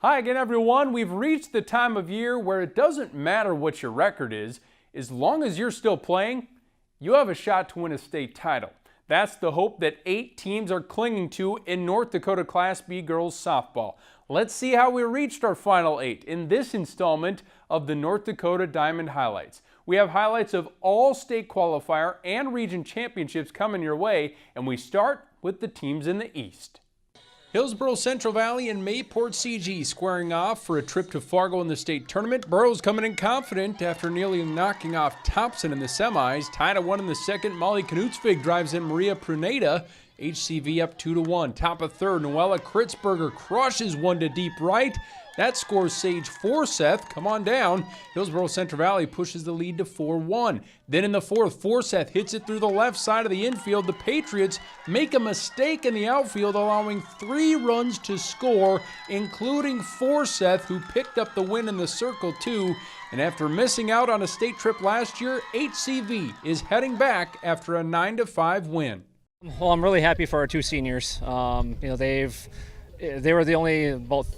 Hi again, everyone. We've reached the time of year where it doesn't matter what your record is. As long as you're still playing, you have a shot to win a state title. That's the hope that 8 teams are clinging to in North Dakota Class B girls softball. Let's see how we reached our final 8 in this installment of the North Dakota Diamond Highlights. We have highlights of all state qualifier and region championships coming your way, and we start with the teams in the East. Hillsboro-Central Valley and Mayport CG squaring off for a trip to Fargo in the state tournament. Burrow's coming in confident after nearly knocking off Thompson in the semis. Tied at 1 in the second, Molly Knutsvig drives in Maria Pruneda. HCV up 2-1. Top of third, Noella Kritzberger crushes one to deep right. That scores Sage Forseth. Come on down. Hillsboro-Central Valley pushes the lead to 4-1. Then in the fourth, Forseth hits it through the left side of the infield. The Patriots make a mistake in the outfield, allowing 3 runs to score, including Forseth, who picked up the win in the circle too. And after missing out on a state trip last year, HCV is heading back after a 9-5 win. Well, I'm really happy for our 2 seniors. They were the only,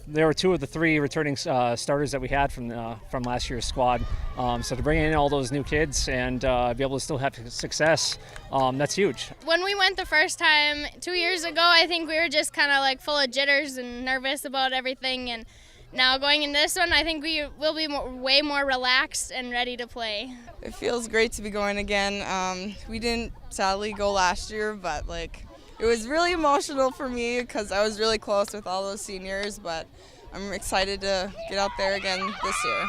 they were 2 of the 3 returning starters that we had from last year's squad. So to bring in all those new kids and be able to still have success, that's huge. When we went the first time 2 years ago, I think we were just kind of like full of jitters and nervous about everything. And now going in this one, I think we will be way more relaxed and ready to play. It feels great to be going again. We didn't sadly go last year, but it was really emotional for me because I was really close with all those seniors, but I'm excited to get out there again this year.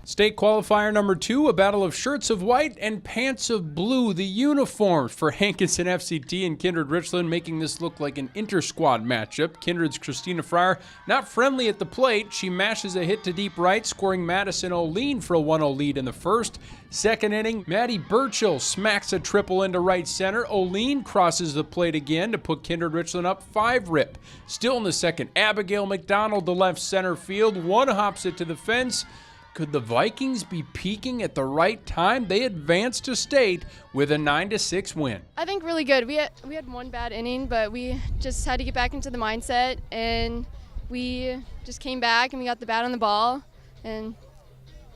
State qualifier number 2, a battle of shirts of white and pants of blue. The uniforms for Hankinson FCT and Kindred-Richland making this look like an inter-squad matchup. Kindred's Christina Fryer not friendly at the plate. She mashes a hit to deep right, scoring Madison O'Lean for a 1-0 lead in the first. Second inning, Maddie Burchill smacks a triple into right center. O'Lean crosses the plate again to put Kindred-Richland up 5-rip. Still in the second, Abigail McDonald to left center field. One hops it to the fence. Could the Vikings be peaking at the right time? They advanced to state with a 9-6 win. I think really good. We had one bad inning, but we just had to get back into the mindset, and we just came back and we got the bat on the ball, and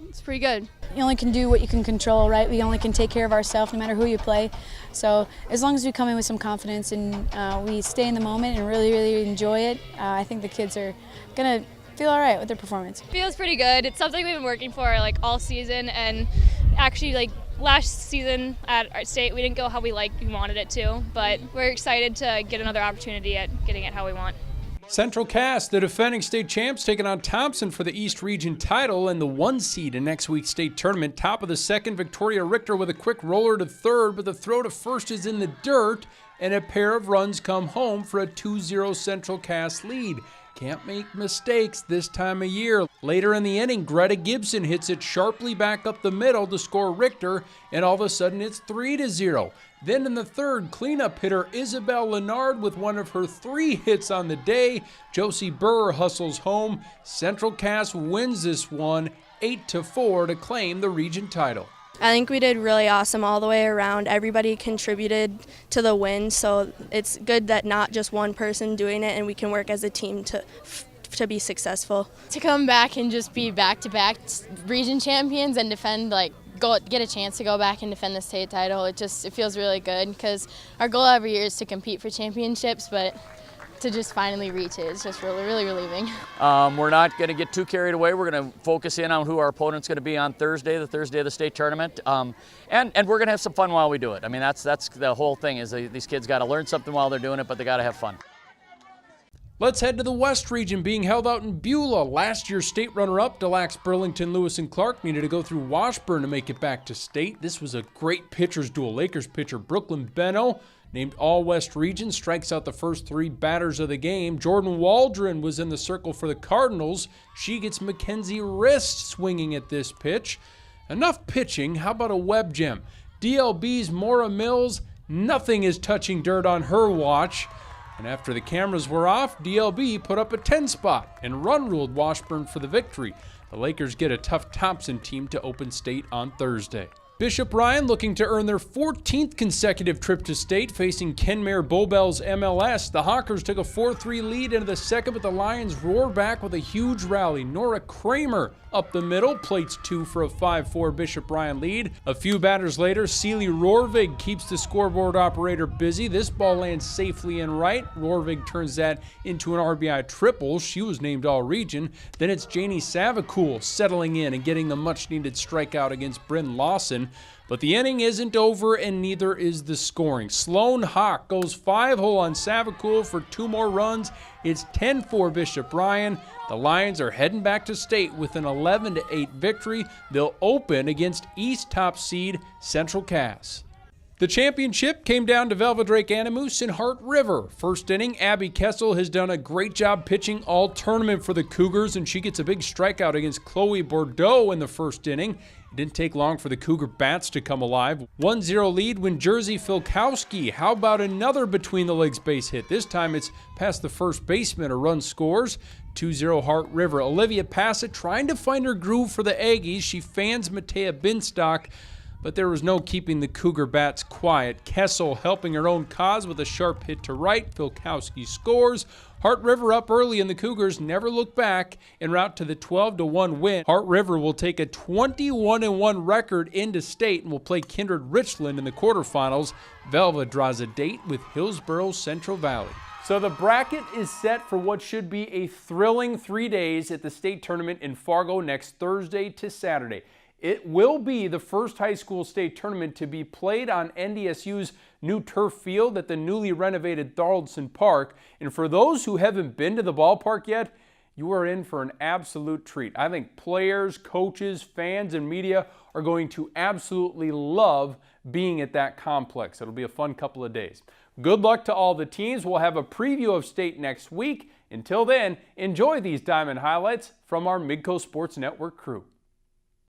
it's pretty good. You only can do what you can control, right? We only can take care of ourselves no matter who you play. So as long as we come in with some confidence and we stay in the moment and really, really enjoy it, I think the kids are going to feel all right with their performance. Feels pretty good. It's something we've been working for all season, and actually last season at our state we didn't go how we wanted it to, but we're excited to get another opportunity at getting it how we want. Central Cass, the defending state champs, taking on Thompson for the East Region title and the 1 seed in next week's state tournament. Top of the second, Victoria Richter with a quick roller to third, but the throw to first is in the dirt, and a pair of runs come home for a 2-0 Central Cass lead. Can't make mistakes this time of year. Later in the inning, Greta Gibson hits it sharply back up the middle to score Richter, and all of a sudden it's 3-0. Then in the third, cleanup hitter Isabel Lennard with one of her 3 hits on the day. Josie Burr hustles home. Central Cass wins this one 8-4 to claim the region title. I think we did really awesome all the way around. Everybody contributed to the win, so it's good that not just one person doing it, and we can work as a team to be successful. To come back and just be back-to-back region champions and defend, get a chance to go back and defend the state title, it feels really good because our goal every year is to compete for championships, but to just finally reach it is just really, really relieving. We're not going to get too carried away. We're going to focus in on who our opponent's going to be on Thursday, the Thursday of the state tournament, and we're going to have some fun while we do it. I mean, that's the whole thing is these kids got to learn something while they're doing it, but they got to have fun. Let's head to the West region being held out in Beulah. Last year's state runner-up, Lacs-Burlington, Lewis and Clark needed to go through Washburn to make it back to state. This was a great pitcher's duel. Lakers pitcher Brooklyn Benno, named All-West Region, strikes out the first 3 batters of the game. Jordan Waldron was in the circle for the Cardinals. She gets Mackenzie Rist swinging at this pitch. Enough pitching, how about a web gem? DLB's Maura Mills, nothing is touching dirt on her watch. And after the cameras were off, DLB put up a 10 spot and run ruled Washburn for the victory. The Lakers get a tough Thompson team to open state on Thursday. Bishop Ryan looking to earn their 14th consecutive trip to state, facing Kenmare Bowbells MLS. The Hawkers took a 4-3 lead into the second, but the Lions roar back with a huge rally. Nora Kramer up the middle, plates 2 for a 5-4 Bishop Ryan lead. A few batters later, Celie Roervig keeps the scoreboard operator busy. This ball lands safely in right. Roervig turns that into an RBI triple. She was named All-Region. Then it's Janie Savacool settling in and getting the much-needed strikeout against Bryn Lawson. But the inning isn't over, and neither is the scoring. Sloan Hawk goes 5-hole on Savacool for 2 more runs. It's 10-4 Bishop Ryan. The Lions are heading back to state with an 11-8 victory. They'll open against East top seed Central Cass. The championship came down to Velva-Drake-Anamoose in Heart River. First inning, Abby Kessel has done a great job pitching all tournament for the Cougars, and she gets a big strikeout against Chloe Bordeaux in the first inning. It didn't take long for the Cougar bats to come alive. 1-0 lead when Jersey Filkowski. How about another between-the-legs base hit? This time it's past the first baseman. A run scores. 2-0 Heart River. Olivia Passett trying to find her groove for the Aggies. She fans Matea Binstock, but there was no keeping the Cougar bats quiet. Kessel helping her own cause with a sharp hit to right. Filkowski scores. Heart River up early, and the Cougars never look back en route to the 12-1 win. Heart River will take a 21-1 record into state and will play Kindred-Richland in the quarterfinals. Velva draws a date with Hillsboro-Central Valley. So the bracket is set for what should be a thrilling 3 days at the state tournament in Fargo next Thursday to Saturday. It will be the first high school state tournament to be played on NDSU's new turf field at the newly renovated Thoraldson Park. And for those who haven't been to the ballpark yet, you are in for an absolute treat. I think players, coaches, fans, and media are going to absolutely love being at that complex. It'll be a fun couple of days. Good luck to all the teams. We'll have a preview of state next week. Until then, enjoy these Diamond highlights from our Midco Sports Network crew.